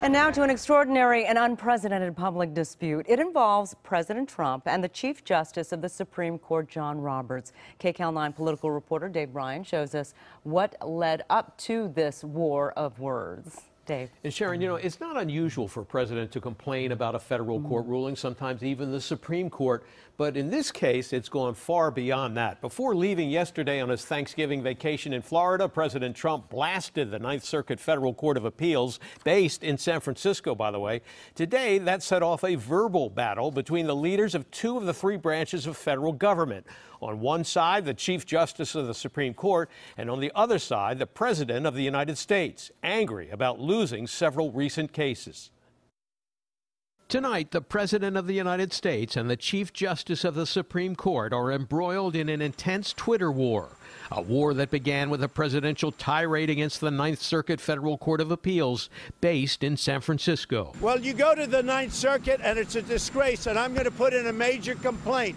And now to an extraordinary and unprecedented public dispute. It involves President Trump and the Chief Justice of the Supreme Court, John Roberts. KCAL 9 political reporter Dave Bryan shows us what led up to this war of words. Dave. And Sharon, you know, it's not unusual for a president to complain about a federal court ruling, sometimes even the Supreme Court. But in this case, it's gone far beyond that. Before leaving yesterday on his Thanksgiving vacation in Florida, President Trump blasted the Ninth Circuit Federal Court of Appeals, based in San Francisco, by the way. Today, that set off a verbal battle between the leaders of two of the three branches of federal government. On one side, the Chief Justice of the Supreme Court, and on the other side, the President of the United States, angry about losing several recent cases. Tonight, the President of the United States and the Chief Justice of the Supreme Court are embroiled in an intense Twitter war, a war that began with a presidential tirade against the Ninth Circuit Federal Court of Appeals, based in San Francisco. Well, you go to the Ninth Circuit, and it's a disgrace, and I'm going to put in a major complaint,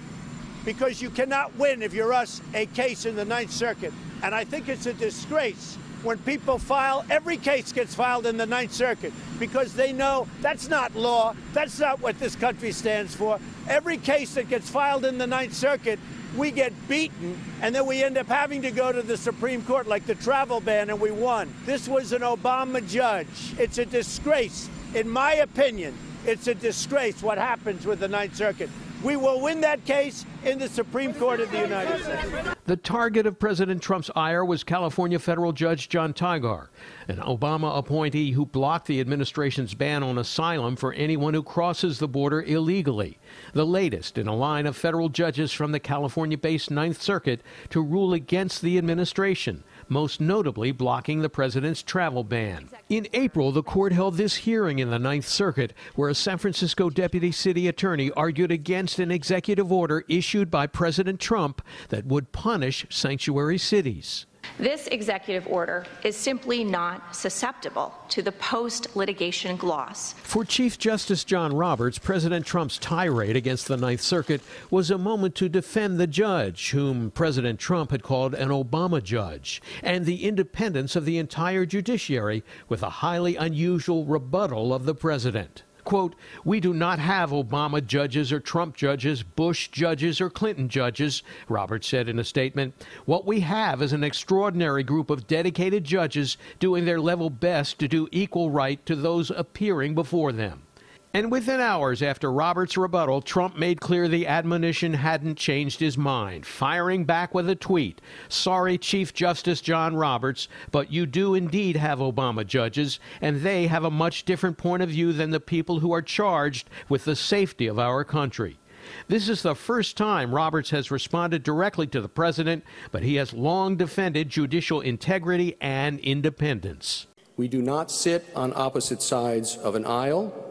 because you cannot win, if you're us, a case in the Ninth Circuit. And I think it's a disgrace when people file, every case gets filed in the Ninth Circuit, because they know that's not law, that's not what this country stands for. Every case that gets filed in the Ninth Circuit, we get beaten, and then we end up having to go to the Supreme Court, like the travel ban, and we won. This was an Obama judge. It's a disgrace. In my opinion, it's a disgrace what happens with the Ninth Circuit. We will win that case in the Supreme Court of the United States. The target of President Trump's ire was California federal judge John Tigar, an Obama appointee who blocked the administration's ban on asylum for anyone who crosses the border illegally, the latest in a line of federal judges from the California-based Ninth Circuit to rule against the administration, most notably blocking the president's travel ban. In April, the court held this hearing in the Ninth Circuit, where a San Francisco deputy city attorney argued against an executive order issued by President Trump that would punish sanctuary cities. This executive order is simply not susceptible to the post-litigation gloss. For Chief Justice John Roberts, President Trump's tirade against the Ninth Circuit was a moment to defend the judge, whom President Trump had called an Obama judge, and the independence of the entire judiciary, with a highly unusual rebuttal of the president. Quote, "We do not have Obama judges or Trump judges, Bush judges or Clinton judges," Roberts said in a statement. "What we have is an extraordinary group of dedicated judges doing their level best to do equal right to those appearing before them." And within hours after Roberts' rebuttal, Trump made clear the admonition hadn't changed his mind, firing back with a tweet. "Sorry, Chief Justice John Roberts, but you do indeed have Obama judges, and they have a much different point of view than the people who are charged with the safety of our country." This is the first time Roberts has responded directly to the president, but he has long defended judicial integrity and independence. "We do not sit on opposite sides of an aisle.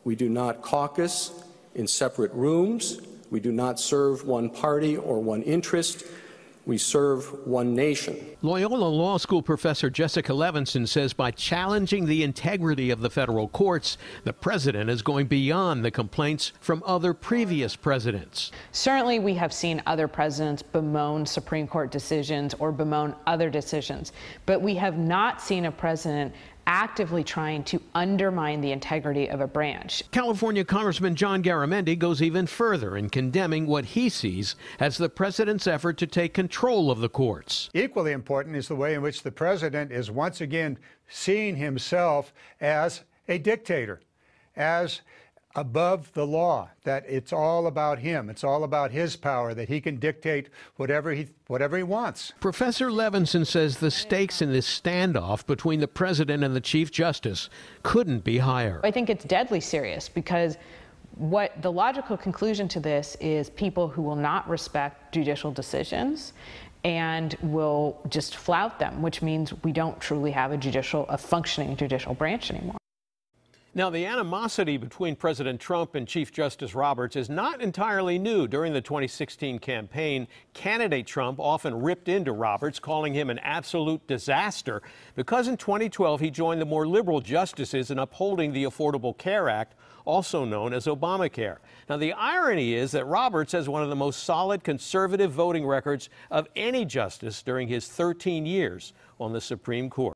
We do not caucus in separate rooms. We do not serve one party or one interest. We serve one nation." Loyola Law School professor Jessica Levinson says by challenging the integrity of the federal courts, the president is going beyond the complaints from other previous presidents. Certainly, we have seen other presidents bemoan Supreme Court decisions or bemoan other decisions, but we have not seen a president actively trying to undermine the integrity of a branch. California Congressman John Garamendi goes even further in condemning what he sees as the president's effort to take control of the courts. Equally important is the way in which the president is once again seeing himself as a dictator, as above the law, that it's all about him. It's all about his power, that he can dictate whatever he wants. Professor Levinson says the stakes in this standoff between the president and the Chief Justice couldn't be higher. I think it's deadly serious, because what the logical conclusion to this is people who will not respect judicial decisions and will just flout them, which means we don't truly have a functioning judicial branch anymore. Now, the animosity between President Trump and Chief Justice Roberts is not entirely new. During the 2016 campaign, candidate Trump often ripped into Roberts, calling him an absolute disaster, because in 2012 he joined the more liberal justices in upholding the Affordable Care Act, also known as Obamacare. Now, the irony is that Roberts has one of the most solid conservative voting records of any justice during his 13 years on the Supreme Court.